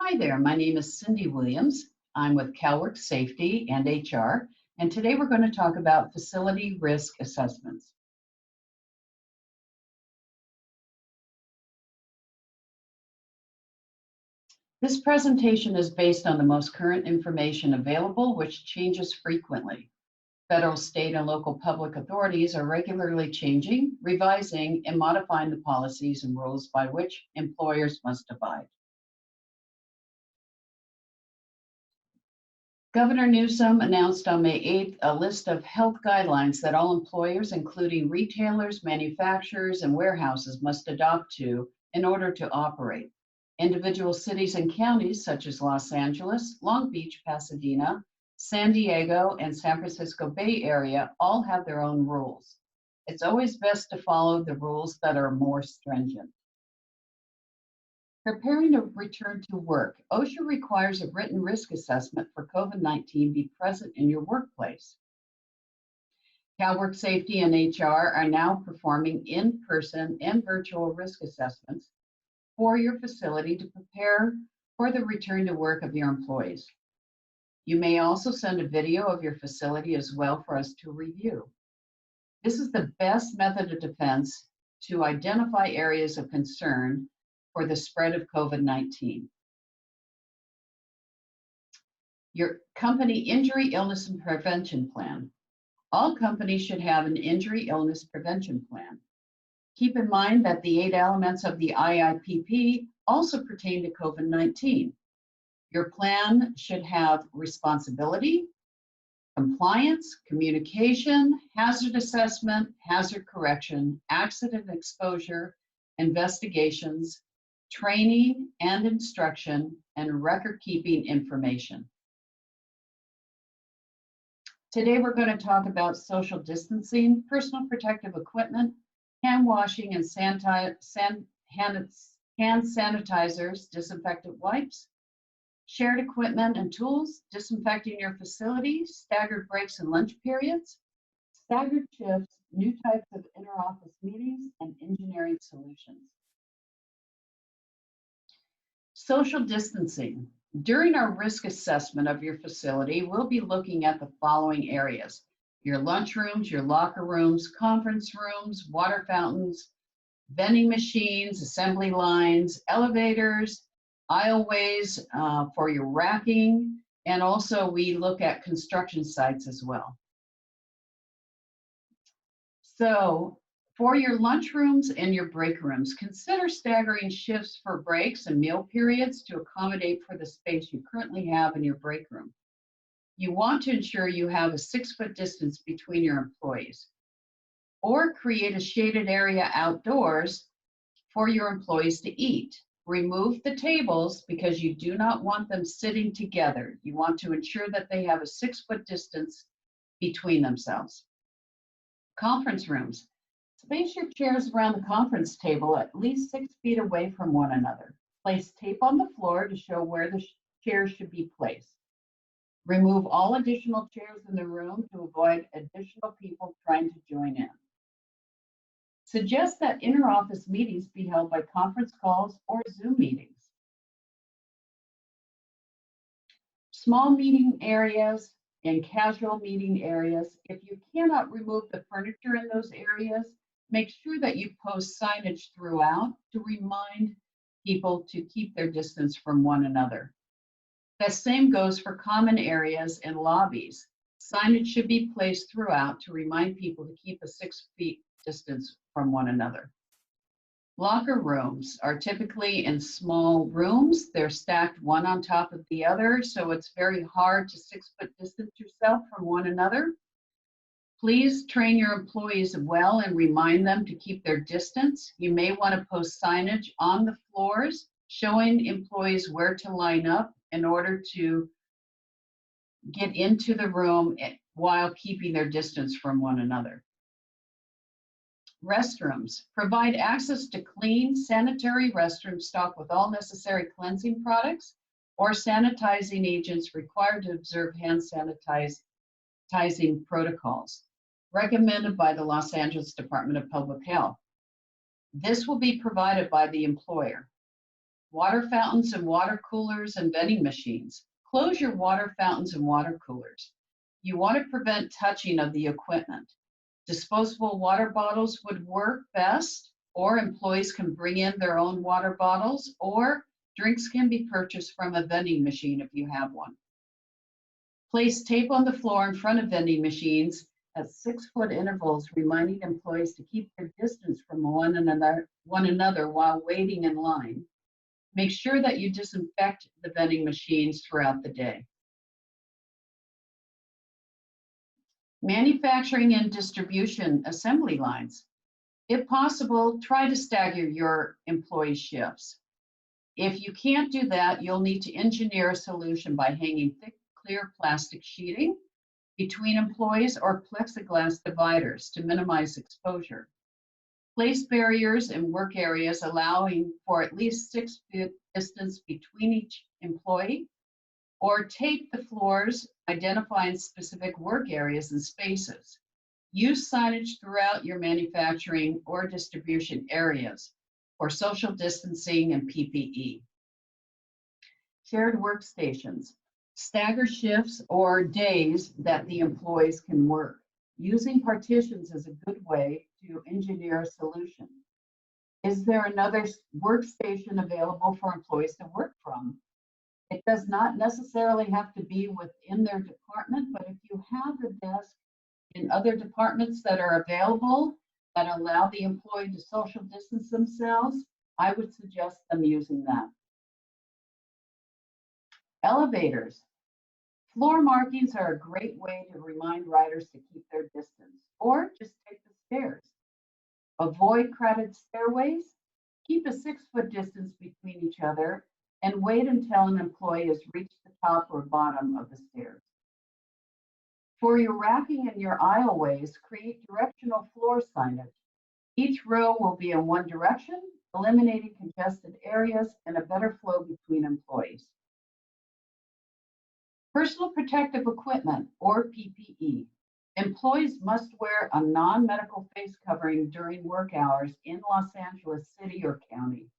Hi there, my name is Cindy Williams. I'm with CalWorks Safety and HR, and today we're going to talk about facility risk assessments. This presentation is based on the most current information available, which changes frequently. Federal, state, and local public authorities are regularly changing, revising, and modifying the policies and rules by which employers must abide. Governor Newsom announced on May 8th a list of health guidelines that all employers, including retailers, manufacturers, and warehouses, must adopt to in order to operate. Individual cities and counties such as Los Angeles, Long Beach, Pasadena, San Diego, and San Francisco Bay Area all have their own rules. It's always best to follow the rules that are more stringent. Preparing to return to work, OSHA requires a written risk assessment for COVID-19 be present in your workplace. CalWorks Safety and HR are now performing in-person and virtual risk assessments for your facility to prepare for the return to work of your employees. You may also send a video of your facility as well for us to review. This is the best method of defense to identify areas of concern for the spread of COVID-19. Your company injury, illness, and prevention plan. All companies should have an injury, illness, prevention plan. Keep in mind that the 8 elements of the IIPP also pertain to COVID-19. Your plan should have responsibility, compliance, communication, hazard assessment, hazard correction, accident exposure, investigations, training and instruction, and record-keeping information. Today we're going to talk about social distancing, personal protective equipment, hand washing and hand sanitizers, disinfectant wipes, shared equipment and tools, disinfecting your facility, staggered breaks and lunch periods, staggered shifts, new types of interoffice meetings, and engineering solutions. Social distancing. During our risk assessment of your facility, we'll be looking at the following areas: your lunchrooms, your locker rooms, conference rooms, water fountains, vending machines, assembly lines, elevators, aisleways for your racking, and also we look at construction sites as well. So, for your lunchrooms and your break rooms, consider staggering shifts for breaks and meal periods to accommodate for the space you currently have in your break room. You want to ensure you have a 6-foot distance between your employees, or create a shaded area outdoors for your employees to eat. Remove the tables because you do not want them sitting together. You want to ensure that they have a 6-foot distance between themselves. Conference rooms. Space your chairs around the conference table at least 6 feet away from one another. Place tape on the floor to show where the chairs should be placed. Remove all additional chairs in the room to avoid additional people trying to join in. Suggest that interoffice meetings be held by conference calls or Zoom meetings. Small meeting areas and casual meeting areas. If you cannot remove the furniture in those areas, make sure that you post signage throughout to remind people to keep their distance from one another. The same goes for common areas and lobbies. Signage should be placed throughout to remind people to keep a 6 feet distance from one another. Locker rooms are typically in small rooms. They're stacked one on top of the other, so it's very hard to 6-foot distance yourself from one another. Please train your employees well and remind them to keep their distance. You may want to post signage on the floors showing employees where to line up in order to get into the room while keeping their distance from one another. Restrooms. Provide access to clean, sanitary restrooms stocked with all necessary cleansing products or sanitizing agents required to observe hand sanitizing protocols recommended by the Los Angeles Department of Public Health. This will be provided by the employer. Water fountains and water coolers and vending machines. Close your water fountains and water coolers. You want to prevent touching of the equipment. Disposable water bottles would work best, or employees can bring in their own water bottles, or drinks can be purchased from a vending machine if you have one. Place tape on the floor in front of vending machines at 6-foot intervals, reminding employees to keep their distance from one another while waiting in line. Make sure that you disinfect the vending machines throughout the day. Manufacturing and distribution assembly lines. If possible, try to stagger your employee shifts. If you can't do that, you'll need to engineer a solution by hanging thick, clear plastic sheeting between employees or plexiglass dividers to minimize exposure. Place barriers in work areas allowing for at least 6-foot distance between each employee, or tape the floors identifying specific work areas and spaces. Use signage throughout your manufacturing or distribution areas for social distancing and PPE. Shared workstations. Stagger shifts or days that the employees can work. Using partitions is a good way to engineer a solution. Is there another workstation available for employees to work from? It does not necessarily have to be within their department, but if you have a desk in other departments that are available that allow the employee to social distance themselves, I would suggest them using that. Elevators. Floor markings are a great way to remind riders to keep their distance, or just take the stairs. Avoid crowded stairways. Keep a 6-foot distance between each other and wait until an employee has reached the top or bottom of the stairs. For your racking and your aisleways, create directional floor signage. Each row will be in one direction, eliminating congested areas and a better flow between employees. Personal protective equipment, or PPE. Employees must wear a non-medical face covering during work hours in Los Angeles City or County.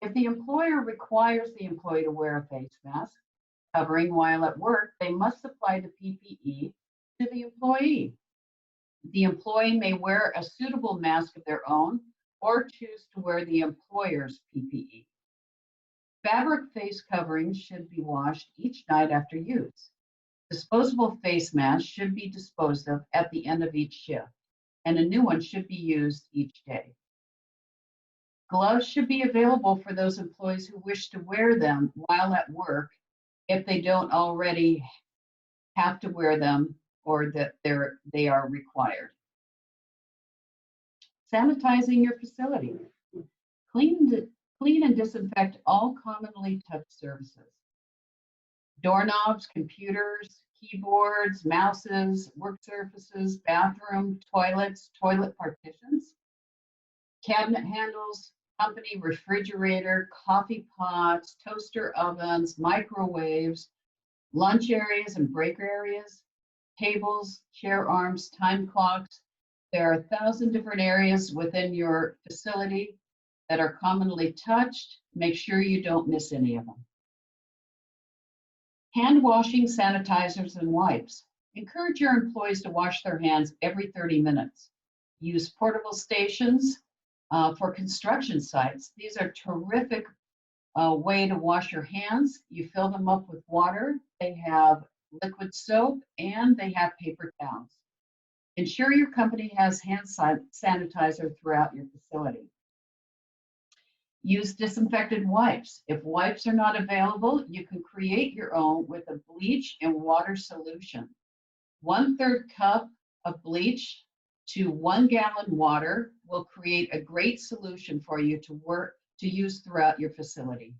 If the employer requires the employee to wear a face mask covering while at work, they must supply the PPE to the employee. The employee may wear a suitable mask of their own or choose to wear the employer's PPE. Fabric face coverings should be washed each night after use. Disposable face masks should be disposed of at the end of each shift, and a new one should be used each day. Gloves should be available for those employees who wish to wear them while at work if they don't already have to wear them or that they are required. Sanitizing your facility. Clean and disinfect all commonly touched surfaces. Doorknobs, computers, keyboards, mouses, work surfaces, bathroom, toilets, toilet partitions, cabinet handles, company refrigerator, coffee pots, toaster ovens, microwaves, lunch areas and break areas, tables, chair arms, time clocks. There are 1,000 different areas within your facility that are commonly touched. Make sure you don't miss any of them. Hand washing, sanitizers, and wipes. Encourage your employees to wash their hands every 30 minutes. Use portable stations for construction sites. These are terrific way to wash your hands. You fill them up with water. They have liquid soap and they have paper towels. Ensure your company has hand sanitizer throughout your facility. Use disinfectant wipes. If wipes are not available, you can create your own with a bleach and water solution. 1/3 cup of bleach to 1 gallon water will create a great solution for you to use throughout your facility.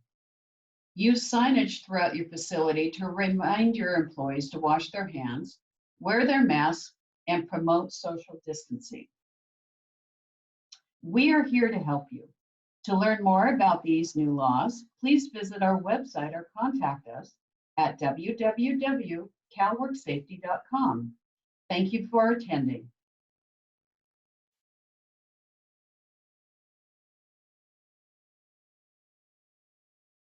Use signage throughout your facility to remind your employees to wash their hands, wear their masks, and promote social distancing. We are here to help you. To learn more about these new laws, please visit our website or contact us at www.calworksafety.com. Thank you for attending.